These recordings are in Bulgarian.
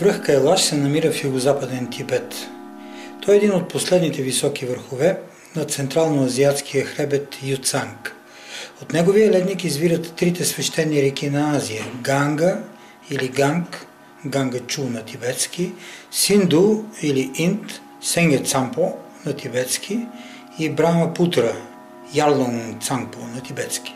Връх Кайлаш се намира в югозападен Тибет. Той е един от последните високи върхове на централно-азиатския хребет Юцанг. От неговия ледник извират трите свещени реки на Азия – Ганга или Ганг, Ганга-чу на тибетски, Синду или Инд, Сенгет-цампо на тибетски и Брахмапутра, Ярлонг-цампо на тибетски.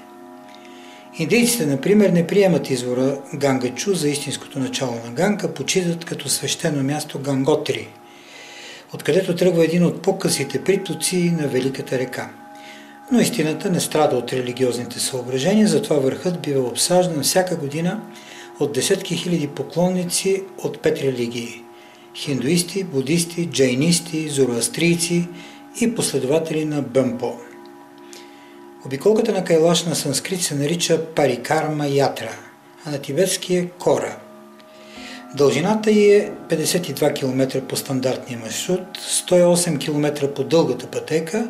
Индийците, например, не приемат извора Ганга-чу за истинското начало на Ганга, почитат като свещено място Ганготри, откъдето тръгва един от по-късите притоци на Великата река. Но истината не страда от религиозните съображения, затова върхът бива обсаждан всяка година от десетки хиляди поклонници от 5 религии – хиндуисти, будисти, джайнисти, зороастрийци и последователи на Бъмпо. Обиколката на Кайлаш на санскрит се нарича Парикарма Ятра, а на тибетски е Кора. Дължината й е 52 км по стандартния маршрут, 108 км по дългата пътека,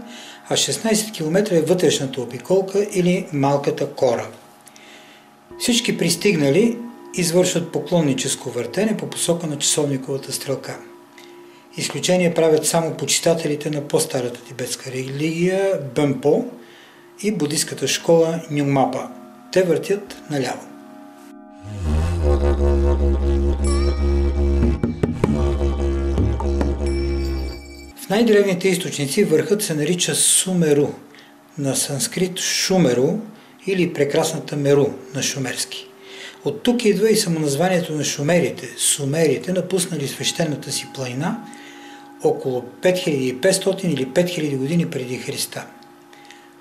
а 16 км е вътрешната обиколка или малката Кора. Всички пристигнали извършват поклонническо въртене по посока на часовниковата стрелка. Изключение правят само почитателите на по-старата тибетска религия Бъмпо и будистката школа Нюнгмапа. Те въртят наляво. В най-древните източници върхът се нарича Сумеру, на санскрит Шумеру или прекрасната Меру на шумерски. От тук идва и самоназванието на шумерите, сумерите, напуснали свещената си планина около 5500 или 5000 години преди Христа.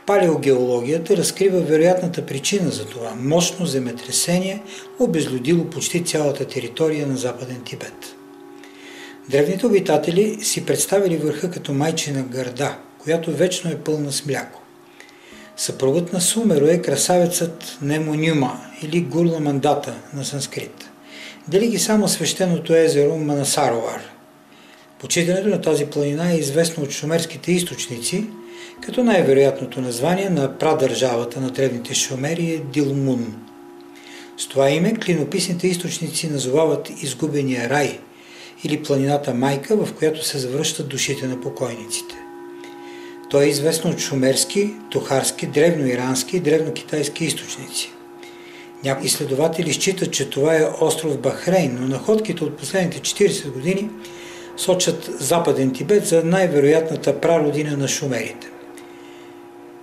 Палеогеологията разкрива вероятната причина за това – мощно земетресение, обезлюдило почти цялата територия на Западен Тибет. Древните обитатели си представили върха като майчина гърда, която вечно е пълна с мляко. Съпругът на Сумеро е красавецът Немонюма или Гурла Мандата на санскрит. Дели ги само свещеното езеро Манасаровар. Почитането на тази планина е известно от шумерските източници, като най-вероятното название на прадържавата на древните шумери е Дилмун. С това име клинописните източници назовават изгубения рай или планината майка, в която се завръщат душите на покойниците. То е известно от шумерски, тухарски, древноирански и древнокитайски източници. Някои изследователи считат, че това е остров Бахрейн, но находките от последните 40 години сочат Западен Тибет за най-вероятната прародина на шумерите.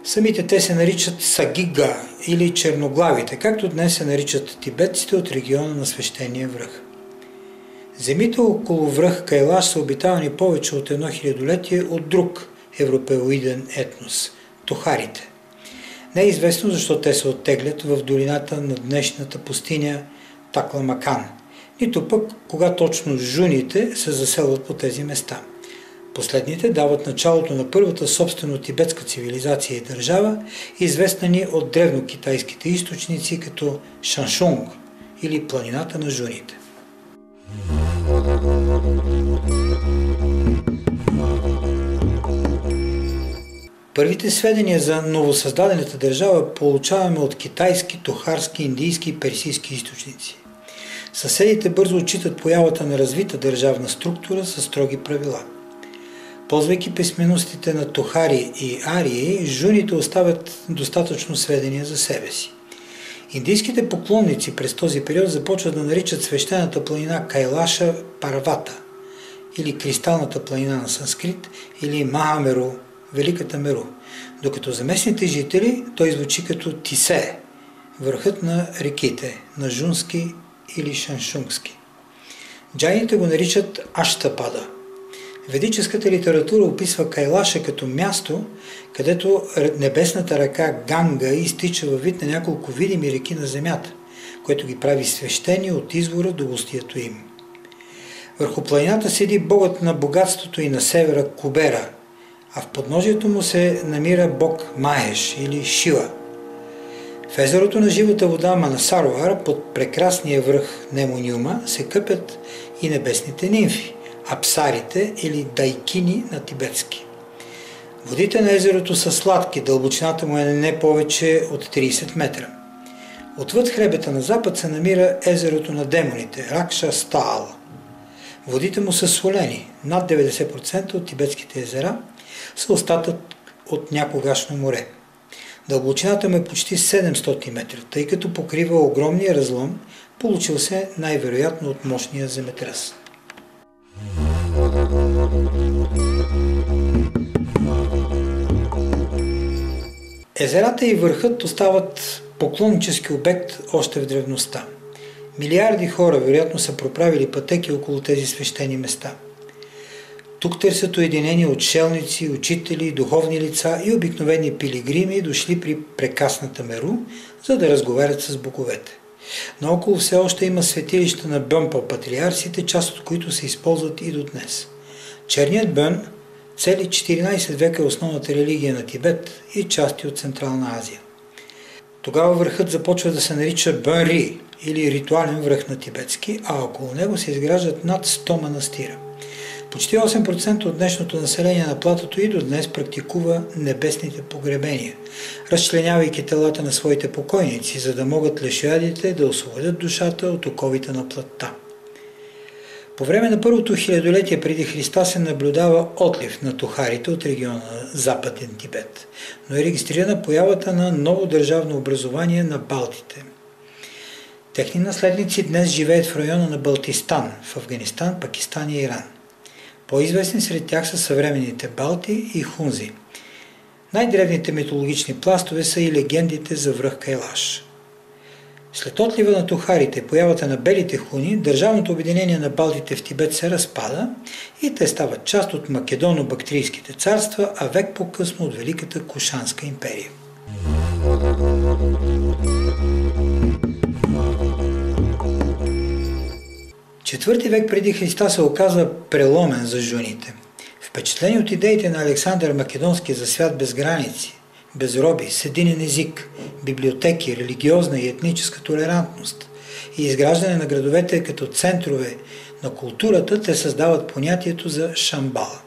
Самите те се наричат Сагига или черноглавите, както днес се наричат тибетците от региона на свещения връх. Земите около връх Кайлаш са обитавани повече от едно хилядолетие от друг европеоиден етнос – тухарите. Не е известно защо те се оттеглят в долината на днешната пустиня Такламакан, нито пък кога точно жуните се заселват по тези места. Последните дават началото на първата собствено тибетска цивилизация и държава, известна ни от древнокитайските източници като Шаншунг или планината на жуните. Първите сведения за новосъздадената държава получаваме от китайски, тухарски, индийски и персийски източници. Съседите бързо отчитат появата на развита държавна структура със строги правила. Ползвайки писменостите на тухари и арии, жуните оставят достатъчно сведения за себе си. Индийските поклонници през този период започват да наричат свещената планина Кайлаша Парвата или кристалната планина на санскрит или Махамеру Великата Меру, докато за местните жители той звучи като Тисе, върхът на реките, на Жунски или Шаншунгски. Джайните го наричат Аштапада. Ведическата литература описва Кайлаша като място, където небесната ръка Ганга изтича във вид на няколко видими реки на земята, което ги прави свещени от извора до устието им. Върху планината седи богът на богатството и на севера Кубера, а в подножието му се намира бог Маеш или Шива. В езерото на живата вода Манасаровар под прекрасния връх Немониума се къпят и небесните нимфи, апсарите или дайкини на тибетски. Водите на езерото са сладки, дълбочината му е не повече от 30 метра. Отвъд хребета на запад се намира езерото на демоните, Ракша Стаал. Водите му са солени. Над 90% от тибетските езера са остатък от някогашно море. Дълбочината му е почти 700 метра, тъй като покрива огромния разлом, получил се най-вероятно от мощния земетръс. Езерата и върхът остават поклоннически обект още в древността. Милиарди хора вероятно са проправили пътеки около тези свещени места. Тук търсят уединение отшелници, учители, духовни лица и обикновени пилигрими, дошли при прекрасната Меру, за да разговарят с боговете. Наоколо все още има светилища на Бьонпа патриарсите, част от които се използват и до днес. Черният Бьон цели 14 века е основната религия на Тибет и части от Централна Азия. Тогава върхът започва да се нарича Бьонри или ритуален връх на тибетски, а около него се изграждат над 100 манастира. Почти 8% от днешното население на платото и до днес практикува небесните погребения, разчленявайки телата на своите покойници, за да могат лешоядите да освободят душата от оковите на плътта. По време на първото хилядолетие преди Христа се наблюдава отлив на тухарите от региона на Западен Тибет, но е регистрирана появата на ново държавно образование на Балтите. Техни наследници днес живеят в района на Балтистан, в Афганистан, Пакистан и Иран. По-известни сред тях са съвременните Балти и Хунзи. Най-древните митологични пластове са и легендите за връх Кайлаш. След отлива на тухарите и появата на белите хуни, държавното обединение на Балтите в Тибет се разпада и те стават част от македоно-бактрийските царства, а век по-късно от Великата Кушанска империя. Четвърти век преди Христа се оказа преломен за жуните. Впечатлени от идеите на Александър Македонски за свят без граници, без роби, с единен език, библиотеки, религиозна и етническа толерантност и изграждане на градовете като центрове на културата, те създават понятието за Шамбала.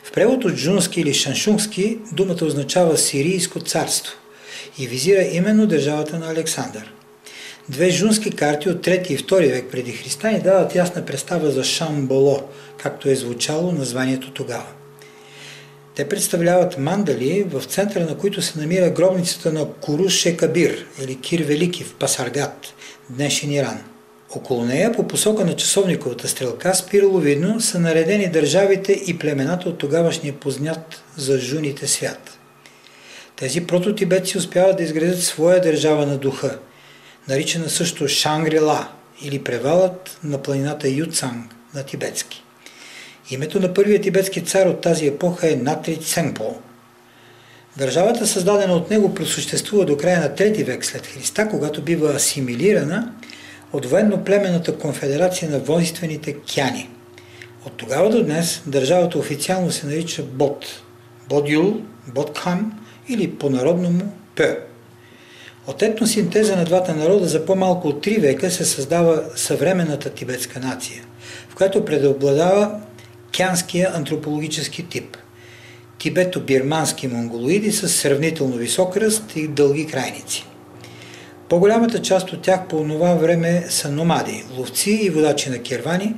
В превод от джунски или шаншунгски думата означава Сирийско царство и визира именно държавата на Александър. Две жунски карти от 3 и 2 век преди Христа ни дават ясна представа за Шамболо, както е звучало названието тогава. Те представляват мандали, в центъра на които се намира гробницата на Куруш Кабир или Кир Велики в Пасаргат, днешен Иран. Около нея, по посока на часовниковата стрелка, спираловидно са наредени държавите и племената от тогавашния познат за жуните свят. Тези прототибетци успяват да изградят своя държава на духа, наричана също Шангрила или превалът на планината Юцанг на тибетски. Името на първия тибетски цар от тази епоха е Натри Ценпо. Държавата, създадена от него, просъществува до края на 3 век след Христа, когато бива асимилирана от военно-племенната конфедерация на воинствените кяни. От тогава до днес държавата официално се нарича Бот, Бодюл, Ботхам или по-народно му Пе. От етносинтеза на двата народа за по-малко от 3 века се създава съвременната тибетска нация, в която преобладава кянския антропологически тип – тибето-бирмански монголоиди с сравнително висок ръст и дълги крайници. По-голямата част от тях по това време са номади, ловци и водачи на кервани,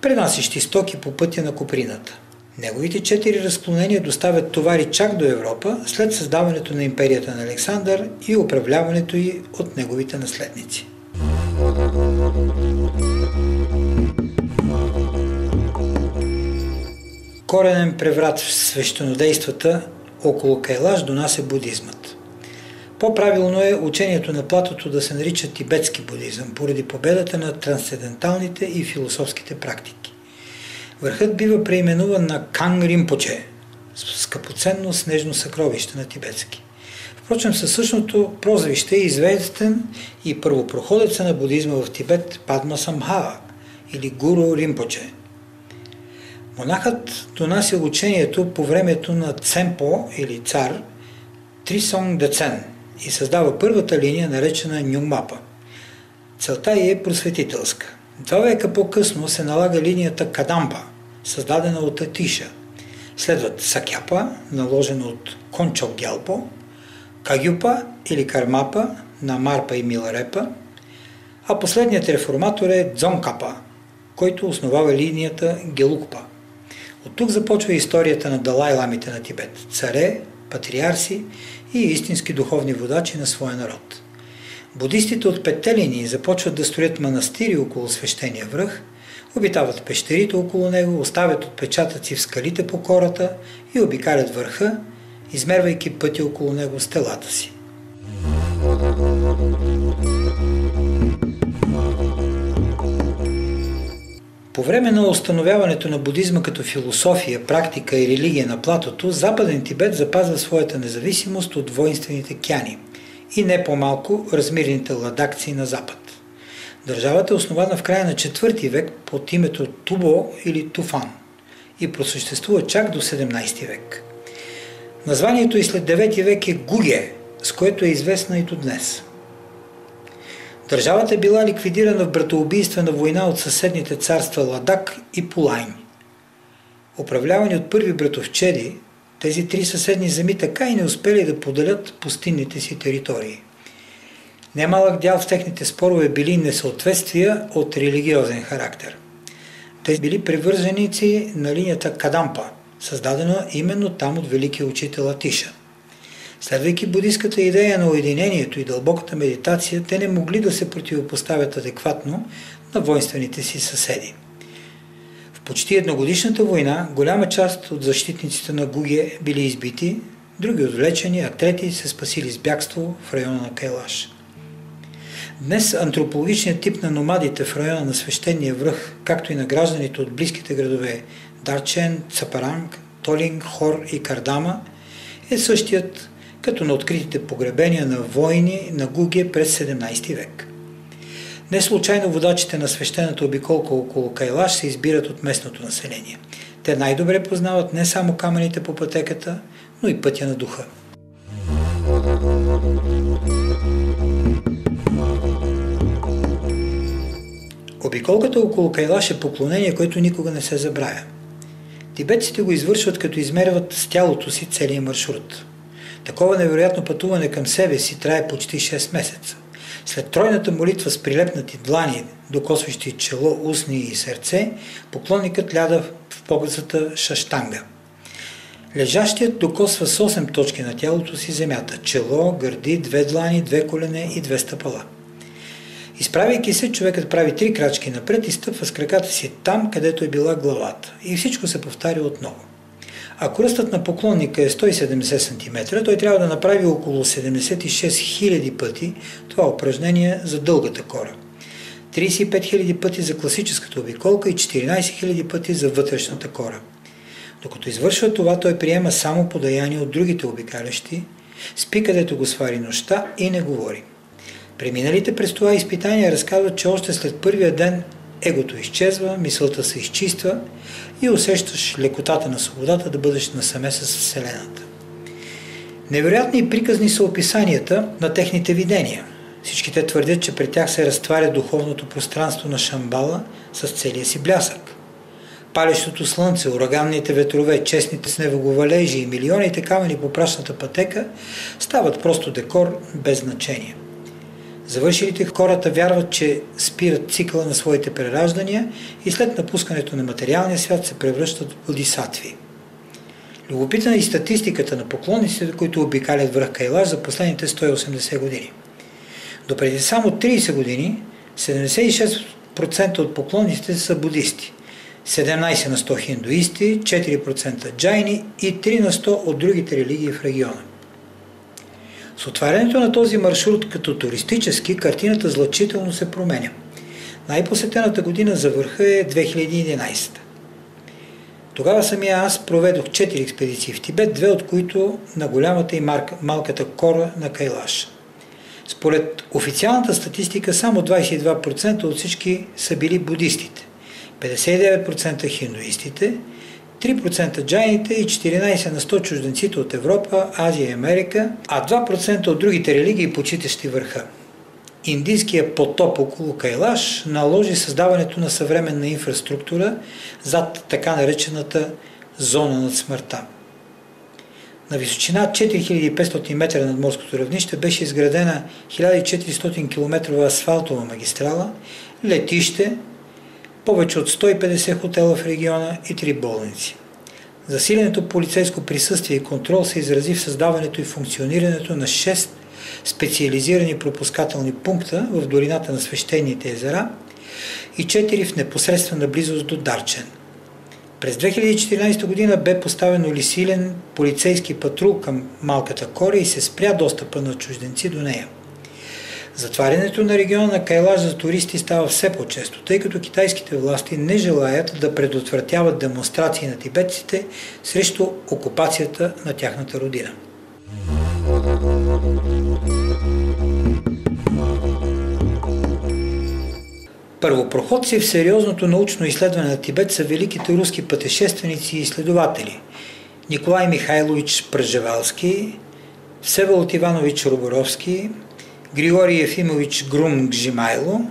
пренасящи стоки по пътя на Куприната. Неговите 4 разклонения доставят товари чак до Европа след създаването на империята на Александър и управляването й от неговите наследници. коренен преврат в свещенодействата около Кайлаш донася будизмът. По-правилно е учението на платото да се нарича тибетски будизъм, поради победата на трансценденталните и философските практики. Върхът бива преименуван на Канг Ринпоче, скъпоценно снежно съкровище на тибетски. Впрочем, със същото прозвище е известен и първопроходеца на будизма в Тибет Падма Самбхава или Гуру Ринпоче. Монахът донасял учението по времето на Цемпо или цар Трисонг Децен и създава първата линия, наречена Нюнгмапа. Целта й е просветителска. 2 века по-късно се налага линията Кадампа, създадена от Атиша. Следват Сакяпа, наложена от Кончок Гялпо, Кагюпа или Кармапа на Марпа и Миларепа, а последният реформатор е Дзонкапа, който основава линията Гелукпа. От тук започва историята на Далай-ламите на Тибет, царе, патриарси и истински духовни водачи на своя народ. Будистите от 5-те линии започват да строят манастири около свещения връх, обитават пещерите около него, оставят отпечатъци в скалите по кората и обикалят върха, измервайки пътя около него с телата си. По време на установяването на будизма като философия, практика и религия на платото, Западен Тибет запазва своята независимост от воинствените кяни и не по-малко размирените ладакци на Запад. Държавата е основана в края на 4 век под името Тубо или Туфан и просъществува чак до 17 век. Названието и след 9 век е Гуге, с което е известна и до днес. Държавата е била ликвидирана в братоубийствена война от съседните царства Ладак и Пулайн. Управлявани от първи братовчеди, тези 3 съседни земи така и не успели да поделят пустинните си територии. Немалък дял в техните спорове били несъответствия от религиозен характер. Те били привърженици на линията Кадампа, създадена именно там от великия учител Атиша. Следвайки будистката идея на уединението и дълбоката медитация, те не могли да се противопоставят адекватно на воинствените си съседи. В почти едногодишната война голяма част от защитниците на Гуге били избити, други отвлечени, а трети се спасили с бягство в района на Кайлаш. Днес антропологичният тип на номадите в района на свещения връх, както и на гражданите от близките градове Дарчен, Цапаранг, Толинг, Хор и Кардама, е същият като на откритите погребения на войни на Гуге през 17 век. Не случайно водачите на свещената обиколка около Кайлаш се избират от местното население. Те най-добре познават не само камъните по пътеката, но и пътя на духа. Обиколката около Кайлаш е поклонение, което никога не се забравя. Тибетците го извършват, като измерват с тялото си целия маршрут. Такова невероятно пътуване към себе си трае почти 6 месеца. След тройната молитва с прилепнати длани, докосващи чело, устни и сърце, поклонникът ляда в позата шаштанга. Лежащият докосва с 8 точки на тялото си земята – чело, гърди, 2 длани, 2 колене и 2 стъпала. Изправяйки се, човекът прави 3 крачки напред и стъпва с краката си там, където е била главата. И всичко се повтаря отново. Ако ръстът на поклонника е 170 см, той трябва да направи около 76 000 пъти това упражнение за дългата кора, 35 000 пъти за класическата обиколка и 14 000 пъти за вътрешната кора. Докато извършва това, той приема само подаяние от другите обикалящи, спи където го свари нощта и не говори. Преминалите през това изпитание разказват, че още след първия ден егото изчезва, мисълта се изчиства и усещаш лекотата на свободата да бъдеш насаме с Вселената. Невероятни и приказни са описанията на техните видения. Всички те твърдят, че при тях се разтваря духовното пространство на Шамбала с целия си блясък. Палещото слънце, ураганните ветрове, честните снеговалежи и милионите камъни по прашната пътека стават просто декор без значение. Завършилите хората вярват, че спират цикъла на своите прераждания и след напускането на материалния свят се превръщат в бодисатви. Любопитна е и статистиката на поклонниците, които обикалят връх Кайлаш за последните 180 години. Допреди само 30 години 76% от поклонниците са будисти. 17 на 100 хиндуисти, 4% джайни и 3 на 100 от другите религии в региона. С отварянето на този маршрут като туристически, картината значително се променя. Най-посетената година за върха е 2011. Тогава самия аз проведох 4 експедиции в Тибет, 2 от които на голямата и малката кора на Кайлаш. Според официалната статистика, само 22% от всички са били будистите, 59% хиндуистите, 3% джайните и 14 на 100 чужденците от Европа, Азия и Америка, а 2% от другите религии, почитащи върха. Индийският потоп около Кайлаш наложи създаването на съвременна инфраструктура зад така наречената зона над смъртта. На височина 4500 метра над морското равнище беше изградена 1400 км асфалтова магистрала, летище, повече от 150 хотела в региона и 3 болници. Засиленото полицейско присъствие и контрол се изрази в създаването и функционирането на 6 специализирани пропускателни пункта в долината на свещените езера и 4 в непосредствена близост до Дарчен. През 2014 година бе поставен улесилен полицейски патрул към малката кора и се спря достъпа на чужденци до нея. Затварянето на региона на Кайлаш за туристи става все по-често, тъй като китайските власти не желаят да предотвратяват демонстрации на тибетците срещу окупацията на тяхната родина. Първопроходци в сериозното научно изследване на Тибет са великите руски пътешественици и изследователи Николай Михайлович Пржевалски, Всеволод Иванович Роборовски, Григорий Ефимович Грум-Гжимайло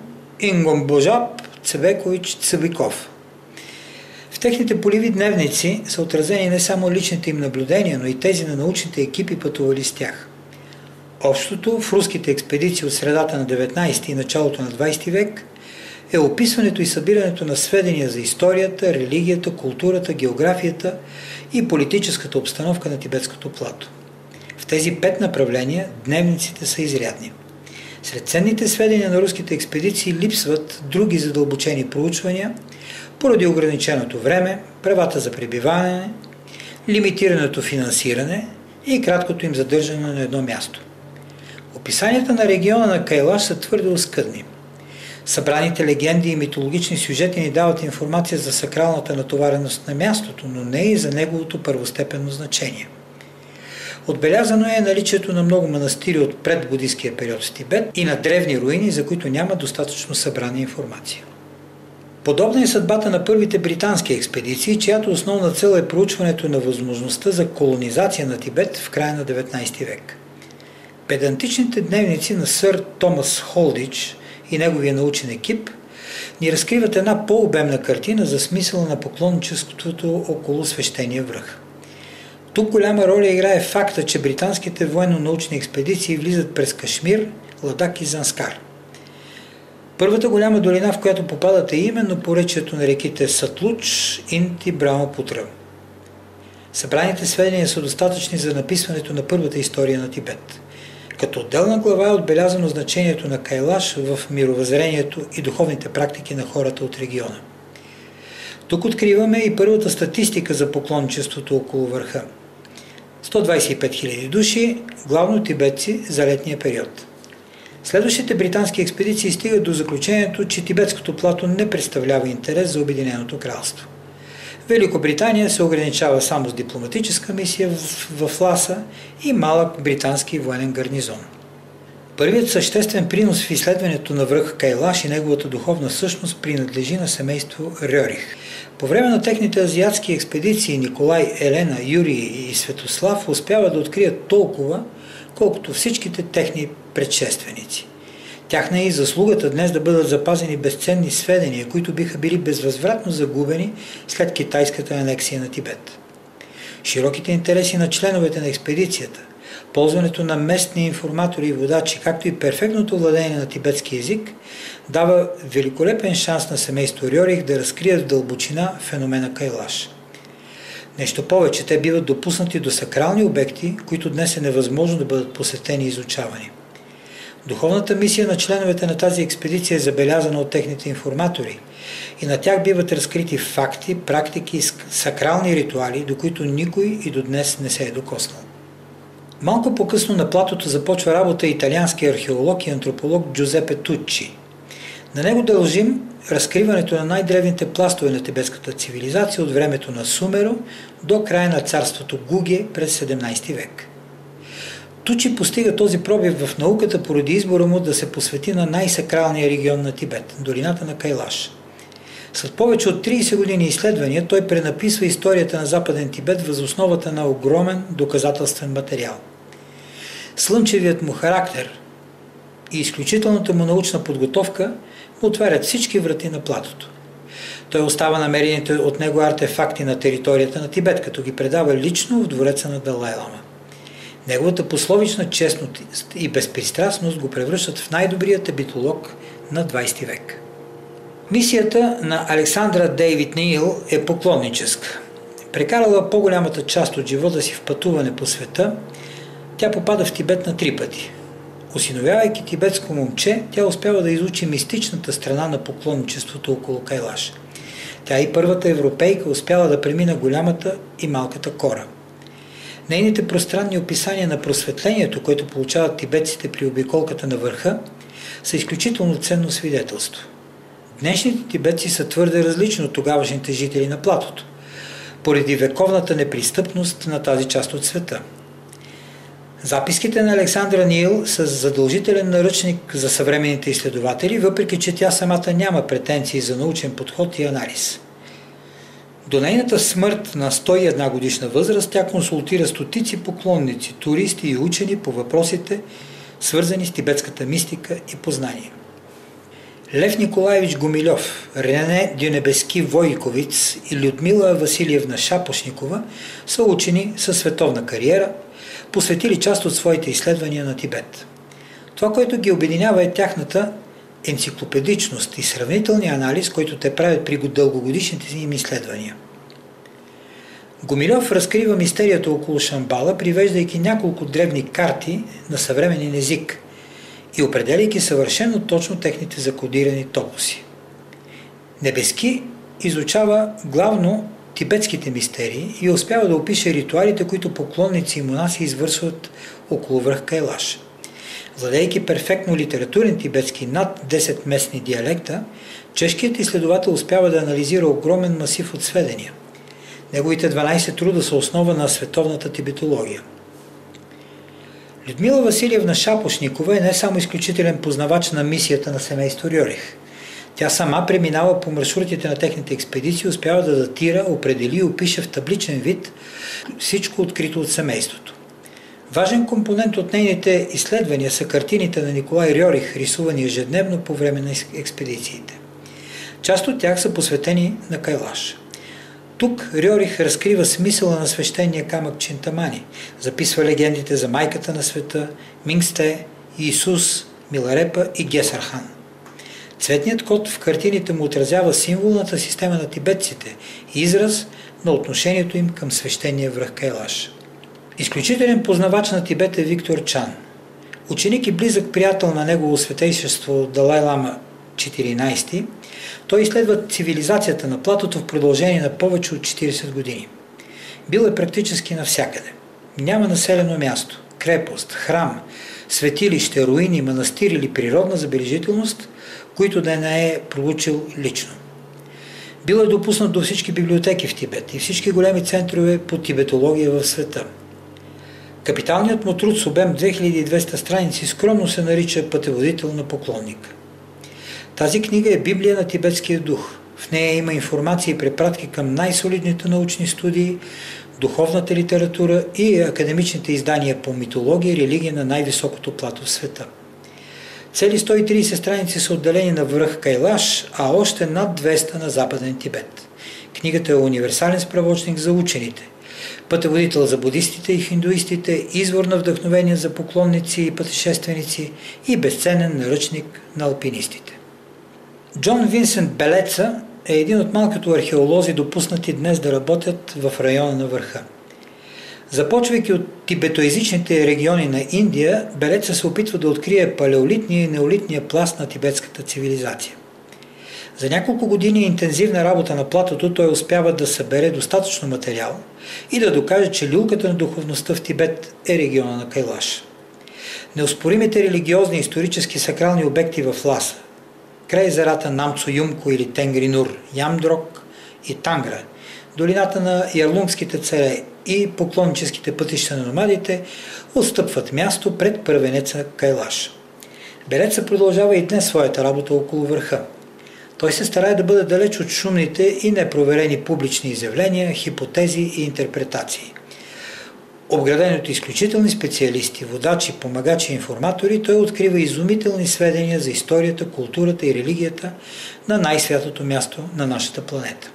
и Нгомбожап Цебекович Цебиков. В техните полеви дневници са отразени не само личните им наблюдения, но и тези на научните екипи, пътували с тях. Общото в руските експедиции от средата на 19 и началото на 20 век е описването и събирането на сведения за историята, религията, културата, географията и политическата обстановка на тибетското плато. В тези 5 направления дневниците са изрядни. Сред ценните сведения на руските експедиции липсват други задълбочени проучвания поради ограниченото време, правата за пребиваване, лимитираното финансиране и краткото им задържане на едно място. Описанията на региона на Кайлаш са твърде оскъдни. Събраните легенди и митологични сюжети ни дават информация за сакралната натовареност на мястото, но не и за неговото първостепенно значение. Отбелязано е наличието на много манастири от предбудистския период в Тибет и на древни руини, за които няма достатъчно събрана информация. Подобна е съдбата на първите британски експедиции, чиято основна цел е проучването на възможността за колонизация на Тибет в края на 19 век. Педантичните дневници на сър Томас Холдич и неговия научен екип ни разкриват една по-обемна картина за смисъла на поклонничеството около свещения връх. Тук голяма роля играе факта, че британските военно-научни експедиции влизат през Кашмир, Ладак и Занскар. Първата голяма долина, в която попадат, е именно поречието на реките Сатлуч, Инд и Брамапутра. Събраните сведения са достатъчни за написването на първата история на Тибет. Като отделна глава е отбелязано значението на Кайлаш в мировъззрението и духовните практики на хората от региона. Тук откриваме и първата статистика за поклонничеството около върха. 125 000 души, главно тибетци за летния период. Следващите британски експедиции стигат до заключението, че тибетското плато не представлява интерес за Обединеното кралство. Великобритания се ограничава само с дипломатическа мисия в Ласа и малък британски военен гарнизон. Първият съществен принос в изследването на връх Кайлаш и неговата духовна същност принадлежи на семейство Рьорих. По време на техните азиатски експедиции Николай, Елена, Юрий и Светослав успяват да открият толкова, колкото всичките техни предшественици. Тяхна е и заслугата днес да бъдат запазени безценни сведения, които биха били безвъзвратно загубени след китайската анексия на Тибет. Широките интереси на членовете на експедицията, ползването на местни информатори и водачи, както и перфектното владение на тибетски език, дава великолепен шанс на семейство Рьорих да разкрият в дълбочина феномена Кайлаш. Нещо повече, те биват допуснати до сакрални обекти, които днес е невъзможно да бъдат посетени и изучавани. Духовната мисия на членовете на тази експедиция е забелязана от техните информатори и на тях биват разкрити факти, практики и сакрални ритуали, до които никой и до днес не се е докоснал. Малко по-късно на платото започва работа италиански археолог и антрополог Джузепе Тучи. На него дължим разкриването на най-древните пластове на тибетската цивилизация от времето на Сумеро до края на царството Гуге през 17 век. Тучи постига този пробив в науката поради избора му да се посвети на най-сакралния регион на Тибет – долината на Кайлаш. След повече от 30 години изследвания той пренаписва историята на Западен Тибет въз основата на огромен доказателствен материал. Слънчевият му характер и изключителната му научна подготовка му отварят всички врати на платото. Той остава намерените от него артефакти на територията на Тибет, като ги предава лично в двореца на Далай Лама. Неговата пословична честност и безпристрастност го превръщат в най-добрият ебитолог на 20 век. Мисията на Александра Дейвид Нил е поклонническа. Прекарала по-голямата част от живота си в пътуване по света, тя попада в Тибет на 3 пъти. Осиновявайки тибетско момче, тя успява да изучи мистичната страна на поклонничеството около Кайлаш. Тя и първата европейка успяла да премина голямата и малката кора. Нейните пространни описания на просветлението, което получават тибетците при обиколката на върха, са изключително ценно свидетелство. Днешните тибетци са твърде различни от тогавашните жители на платото, поради вековната непристъпност на тази част от света. Записките на Александра Нил са задължителен наръчник за съвременните изследователи, въпреки че тя самата няма претенции за научен подход и анализ. До нейната смърт на 101 годишна възраст тя консултира стотици поклонници, туристи и учени по въпросите, свързани с тибетската мистика и познание. Лев Николаевич Гумилев, Рене Дюнебески Войковиц и Людмила Василиевна Шапошникова са учени със световна кариера, посветили част от своите изследвания на Тибет. Това, което ги обединява, е тяхната енциклопедичност и сравнителния анализ, който те правят при дългогодишните си им изследвания. Гумилев разкрива мистерията около Шамбала, привеждайки няколко древни карти на съвременен език и определяйки съвършено точно техните закодирани топоси. Небески изучава главно тибетските мистерии и успява да опише ритуалите, които поклонници и монаси извършват около връх Кайлаш. Владейки перфектно литературен тибетски над 10 местни диалекта, чешкият изследовател успява да анализира огромен масив от сведения. Неговите 12 труда са основа на световната тибетология. Людмила Василиевна Шапошникова е не само изключителен познавач на мисията на семейство Рьорих. Тя сама преминава по маршрутите на техните експедиции, успява да датира, определи и опише в табличен вид всичко открито от семейството. Важен компонент от нейните изследвания са картините на Николай Рьорих, рисувани ежедневно по време на експедициите. Част от тях са посветени на Кайлаш. Тук Рьорих разкрива смисъла на свещения камък Чинтамани, записва легендите за майката на света, Мингсте, Иисус, Миларепа и Гесархан. Цветният код в картините му отразява символната система на тибетците и израз на отношението им към свещения връх Кайлаш. Изключителен познавач на Тибет е Виктор Чан. Ученик и близък приятел на негово светейшество Далай Лама 14, той изследва цивилизацията на платото в продължение на повече от 40 години. Бил е практически навсякъде. Няма населено място, крепост, храм, светилище, руини, манастир или природна забележителност, които да не е проучил лично. Бил е допуснат до всички библиотеки в Тибет и всички големи центрове по тибетология в света. Капиталният му труд с обем 2200 страници скромно се нарича Пътеводител на поклонника. Тази книга е Библия на тибетския дух. В нея има информация и препратки към най-солидните научни студии, духовната литература и академичните издания по митология и религия на най-високото плато в света. Цели 130 страници са отделени на връх Кайлаш, а още над 200 на Западен Тибет. Книгата е универсален справочник за учените, пътеводител за будистите и хиндуистите, извор на вдъхновение за поклонници и пътешественици и безценен наръчник на алпинистите. Джон Винсент Белеца е един от малкото археолози, допуснати днес да работят в района на върха. Започвайки от тибетоязичните региони на Индия, Белеца се опитва да открие палеолитния и неолитния пласт на тибетската цивилизация. За няколко години интензивна работа на платото той успява да събере достатъчно материал и да докаже, че люлката на духовността в Тибет е региона на Кайлаш. Неоспоримите религиозни и исторически сакрални обекти в Ласа, край езерата Намцо Юмко или Тенгринур, Ямдрок и Тангра, долината на Ярлунгските царе и поклонническите пътища на номадите отстъпват място пред първенеца Кайлаш. Белеца продължава и днес своята работа около върха. Той се старае да бъде далеч от шумните и непроверени публични изявления, хипотези и интерпретации. Обграден от изключителни специалисти, водачи, помагачи и информатори, той открива изумителни сведения за историята, културата и религията на най-святото място на нашата планета.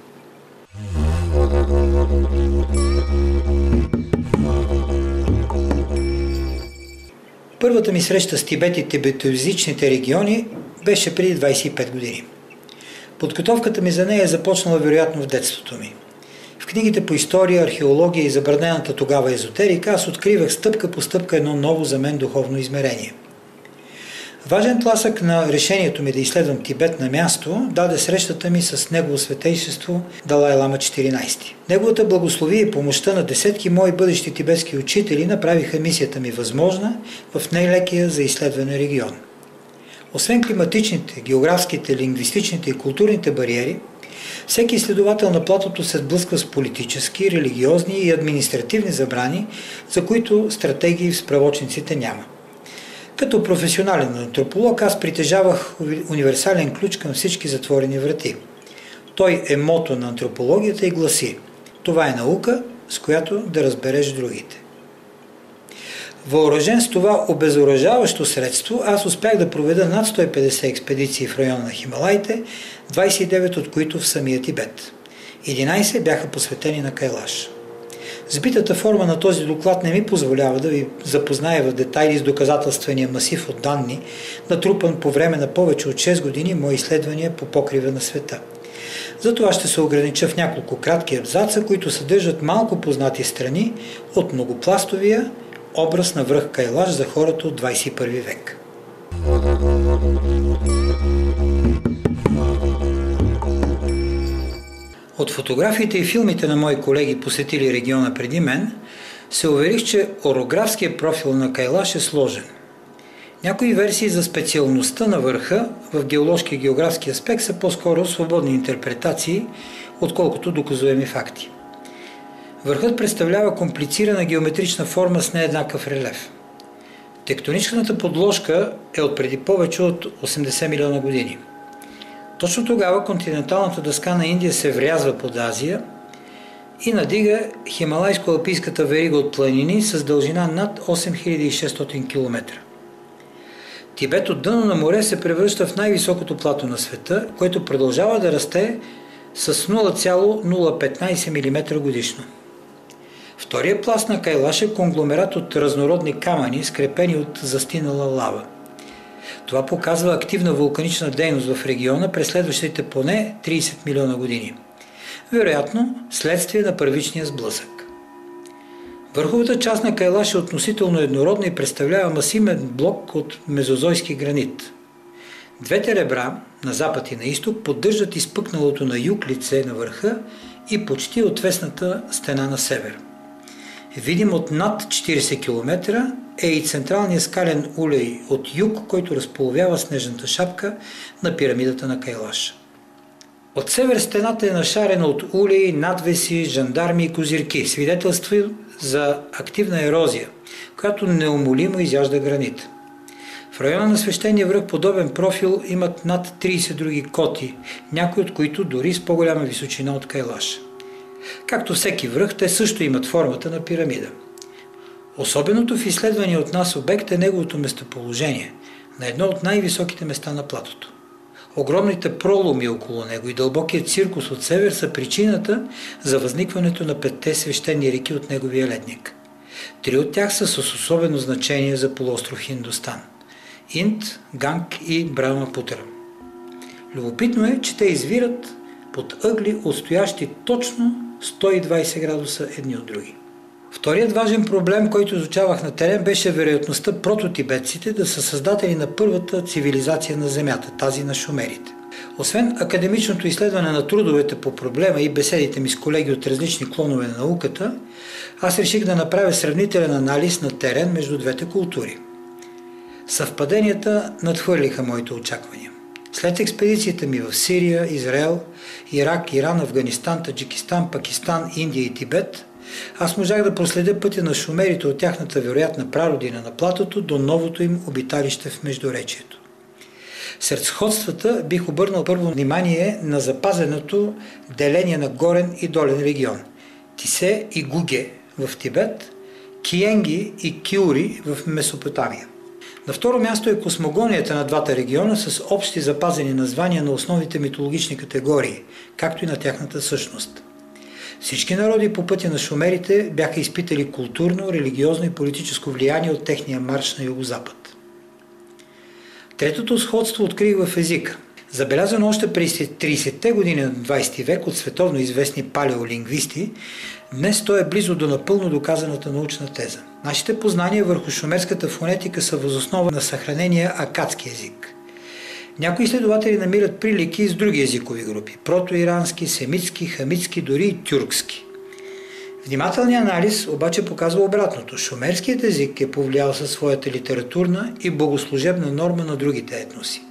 Първата ми среща с Тибет и тибетоязичните региони беше преди 25 години. Подготовката ми за нея е започнала вероятно в детството ми. В книгите по история, археология и забранената тогава езотерика аз откривах стъпка по стъпка едно ново за мен духовно измерение. Важен тласък на решението ми да изследвам Тибет на място даде срещата ми с Негово светейшество Далай Лама 14. Неговата благословие и помощта на десетки мои бъдещи тибетски учители направиха мисията ми възможна в най-лекия за изследване регион. Освен климатичните, географските, лингвистичните и културните бариери, всеки изследовател на платото се сблъсква с политически, религиозни и административни забрани, за които стратегии в справочниците няма. Като професионален антрополог аз притежавах универсален ключ към всички затворени врати. Той е мото на антропологията и гласи: това е наука, с която да разбереш другите. Въоръжен с това обезоръжаващо средство, аз успях да проведа над 150 експедиции в района на Хималаите, 29 от които в самия Тибет. 11 бяха посветени на Кайлаш. Сбитата форма на този доклад не ми позволява да ви запозная в детайли с доказателствения масив от данни, натрупан по време на повече от 6 години мои изследвания по покрива на света. Затова ще се огранича в няколко кратки абзаца, които съдържат малко познати страни от многопластовия образ на връх Кайлаш за хората от 21 век. От фотографиите и филмите на мои колеги, посетили региона преди мен, се уверих, че орографският профил на Кайлаш е сложен. Някои версии за специалността на върха в геоложки и географски аспект са по-скоро свободни интерпретации, отколкото доказуеми факти. Върхът представлява комплицирана геометрична форма с нееднакъв релеф. Тектоничната подложка е от преди повече от 80 милиона години. Точно тогава континенталната дъска на Индия се врязва под Азия и надига хималайско-алпийската верига от планини с дължина над 8600 км. Тибет от дъно на море се превръща в най-високото плато на света, което продължава да расте с 0,015 мм годишно. Втория пласт на Кайлаш е конгломерат от разнородни камъни, скрепени от застинала лава. Това показва активна вулканична дейност в региона през следващите поне 30 милиона години. Вероятно, следствие на първичния сблъсък. Върховата част на Кайлаш е относително еднородна и представлява масивен блок от мезозойски гранит. Двете ребра, на запад и на изток, поддържат изпъкналото на юг лице на върха и почти отвесната стена на север. Видим от над 40 км е и централният скален улей от юг, който разполовява снежната шапка на пирамидата на Кайлаш. От север стената е нашарена от улеи, надвеси, жандарми и козирки, свидетелство за активна ерозия, която неумолимо изяжда гранит. В района на свещения връх подобен профил имат над 30 други коти, някои от които дори с по-голяма височина от Кайлаш. Както всеки връх, те също имат формата на пирамида. Особеното в изследвания от нас обект е неговото местоположение, на едно от най-високите места на платото. Огромните проломи около него и дълбокият циркус от север са причината за възникването на 5 свещени реки от неговия ледник. 3 от тях са с особено значение за полуостров Хиндустан – Инд, Ганг и Брахмапутра. Любопитно е, че те извират под ъгли, отстоящи точно 120 градуса едни от други. Вторият важен проблем, който изучавах на терен, беше вероятността прототибетците да са създатели на първата цивилизация на Земята, тази на шумерите. Освен академичното изследване на трудовете по проблема и беседите ми с колеги от различни клонове на науката, аз реших да направя сравнителен анализ на терен между двете култури. Съвпаденията надхвърлиха моите очаквания. След експедицията ми в Сирия, Израел, Ирак, Иран, Афганистан, Таджикистан, Пакистан, Индия и Тибет, аз можах да проследя пътя на шумерите от тяхната вероятна прародина на платото до новото им обиталище в Междуречието. Сред сходствата бих обърнал първо внимание на запазеното деление на горен и долен регион – Тисе и Гуге в Тибет, Киенги и Киури в Месопотамия. На второ място е космогонията на двата региона с общи запазени названия на основните митологични категории, както и на тяхната същност. Всички народи по пътя на шумерите бяха изпитали културно, религиозно и политическо влияние от техния марш на югозапад. Третото сходство открих в езика. Забелязано още през 30-те години на 20 век от световно известни палеолингвисти, днес той е близо до напълно доказаната научна теза. Нашите познания върху шумерската фонетика са въз основа на съхранения акадски език. Някои изследователи намират прилики с други езикови групи – протоирански, семитски, хамитски, дори и тюркски. Внимателният анализ обаче показва обратното. Шумерският език е повлиял със своята литературна и богослужебна норма на другите етноси.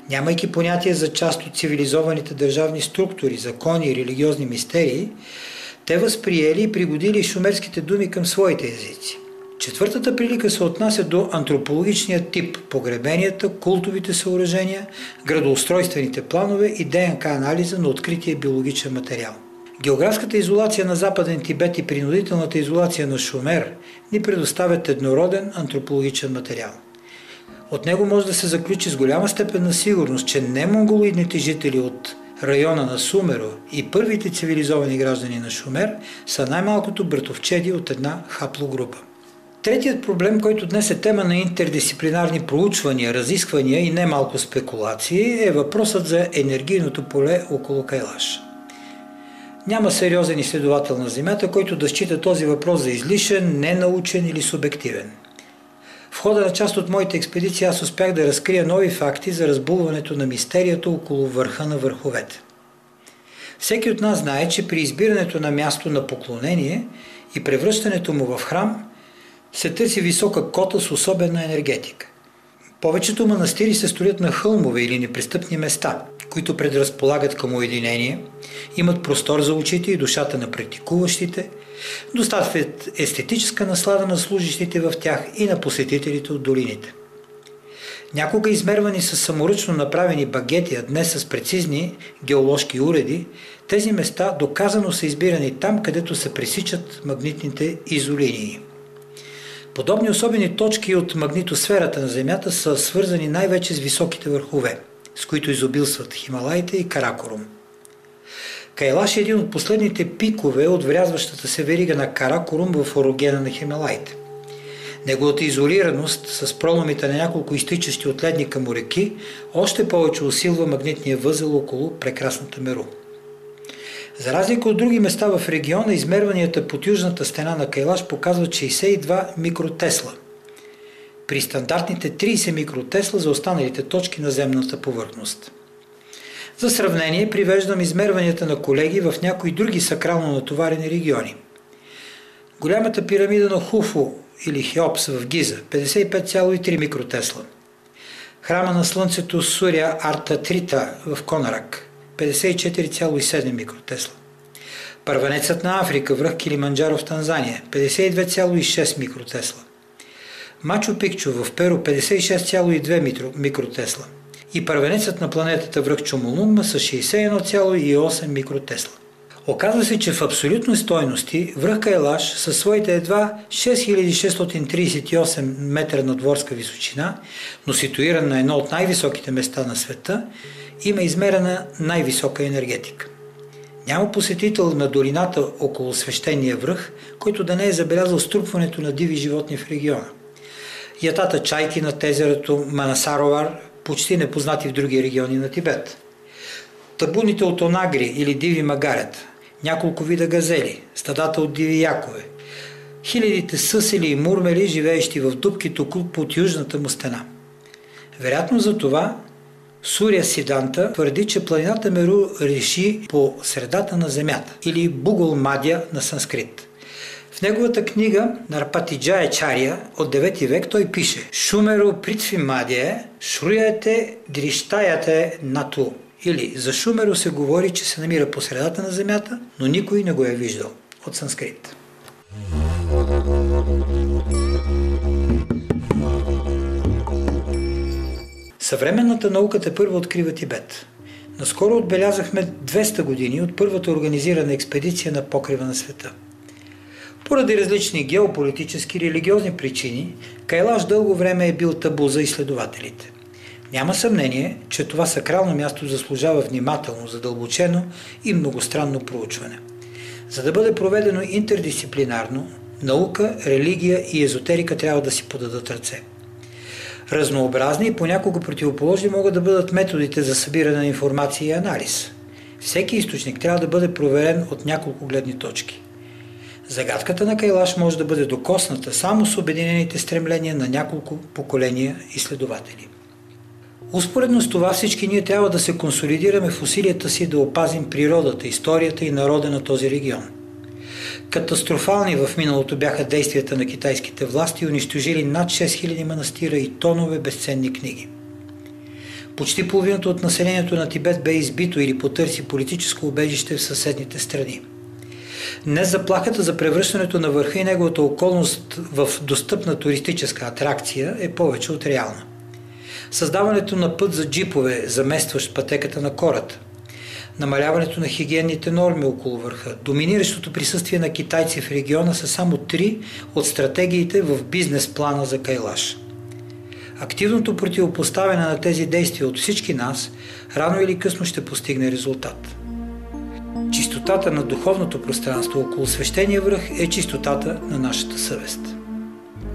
Нямайки понятие за част от цивилизованите държавни структури, закони и религиозни мистерии, те възприели и пригодили шумерските думи към своите езици. Четвъртата прилика се отнася до антропологичния тип – погребенията, култовите съоръжения, градоустройствените планове и ДНК анализа на открития биологичен материал. Географската изолация на Западен Тибет и принудителната изолация на Шумер ни предоставят еднороден антропологичен материал. От него може да се заключи с голяма степен на сигурност, че не монголоидните жители от района на Сумеро и първите цивилизовани граждани на Шумер са най-малкото братовчеди от една хаплогрупа. Третият проблем, който днес е тема на интердисциплинарни проучвания, разисквания и немалко спекулации, е въпросът за енергийното поле около Кайлаш. Няма сериозен изследовател на Земята, който да счита този въпрос за излишен, ненаучен или субективен. В хода на част от моите експедиции аз успях да разкрия нови факти за разбулването на мистерията около върха на върховете. Всеки от нас знае, че при избирането на място на поклонение и превръщането му в храм се търси висока кота с особена енергетика. Повечето манастири се строят на хълмове или непристъпни места, които предразполагат към уединение, имат простор за очите и душата на практикуващите, доставят естетическа наслада на служащите в тях и на посетителите от долините. Някога измервани с саморъчно направени багети, а днес с прецизни геоложки уреди, тези места доказано са избирани там, където се пресичат магнитните изолинии. Подобни особени точки от магнитосферата на Земята са свързани най-вече с високите върхове, с които изобилстват Хималаите и Каракорум. Кайлаш е един от последните пикове от врязващата се верига на Каракорум в орогена на Хималаите. Неговата изолираност с проломите на няколко изтичащи от ледника му реки още повече усилва магнитния възел около прекрасната Меру. За разлика от други места в региона, измерванията под южната стена на Кайлаш показват 62 микротесла, при стандартните 30 микротесла за останалите точки на земната повърхност. За сравнение привеждам измерванията на колеги в някои други сакрално натоварени региони. Голямата пирамида на Хуфу или Хеопс в Гиза – 55,3 микротесла. Храма на Слънцето Суря Артатрита в Конарак – 54,7 микротесла. Първенецът на Африка, връх Килиманджаро в Танзания – 52,6 микротесла. Мачу Пикчу в Перу – 56,2 микротесла. И първенецът на планетата връх Чомолунгма с 61,8 микротесла. Оказва се, че в абсолютни стойности връх Кайлаш със своите едва 6638 метра надворска височина, но ситуиран на едно от най-високите места на света, има измерена най-висока енергетика. Няма посетител на долината около свещения връх, който да не е забелязал струпването на диви животни в региона. Ятата чайки над езерото Манасаровар, почти непознати в други региони на Тибет. Табуните от онагри или диви магарета, няколко вида газели, стадата от диви якове, хилядите съсели и мурмели, живеещи в дупкито под южната му стена. Вероятно за това Суря Сиданта твърди, че планината Меру реши по средата на земята или Бугол Мадя на санскрит. В неговата книга Нарпатиджая Чария от 9 век той пише: Шумеру Притви Мадя, Шруяте Дрищаяте Нату. Или за Шумеру се говори, че се намира по средата на земята, но никой не го е виждал. От санскрит. Съвременната наука тепърва открива Тибет. Наскоро отбелязахме 200 години от първата организирана експедиция на покрива на света. Поради различни геополитически и религиозни причини, Кайлаш дълго време е бил табу за изследователите. Няма съмнение, че това сакрално място заслужава внимателно, задълбочено и многостранно проучване. За да бъде проведено интердисциплинарно, наука, религия и езотерика трябва да си подадат ръце. Разнообразни и понякога противоположни могат да бъдат методите за събиране на информация и анализ. Всеки източник трябва да бъде проверен от няколко гледни точки. Загадката на Кайлаш може да бъде докосната само с обединените стремления на няколко поколения изследователи. Успоредно с това всички ние трябва да се консолидираме в усилията си да опазим природата, историята и народа на този регион. Катастрофални в миналото бяха действията на китайските власти, унищожили над 6000 манастира и тонове безценни книги. Почти половината от населението на Тибет бе избито или потърси политическо убежище в съседните страни. Днес заплахата за превръщането на върха и неговата околност в достъпна туристическа атракция е повече от реална. Създаването на път за джипове, заместващ пътеката на кората, намаляването на хигиенните норми около върха, доминиращото присъствие на китайци в региона са само 3 от стратегиите в бизнес плана за Кайлаш. Активното противопоставяне на тези действия от всички нас рано или късно ще постигне резултат. Чистотата на духовното пространство около свещения връх е чистотата на нашата съвест.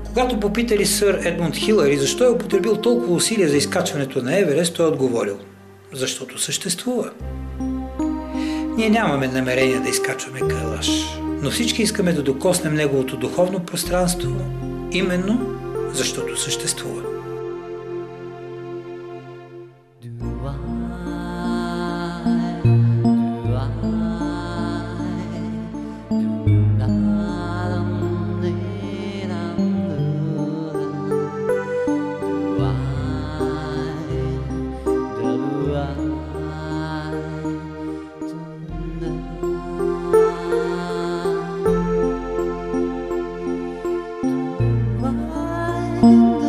Когато попитали сър Едмунд Хилари защо е употребил толкова усилия за изкачването на Еверест, той е отговорил: защото съществува. Ние нямаме намерение да изкачваме Кайлаш, но всички искаме да докоснем неговото духовно пространство, именно защото съществува. Why?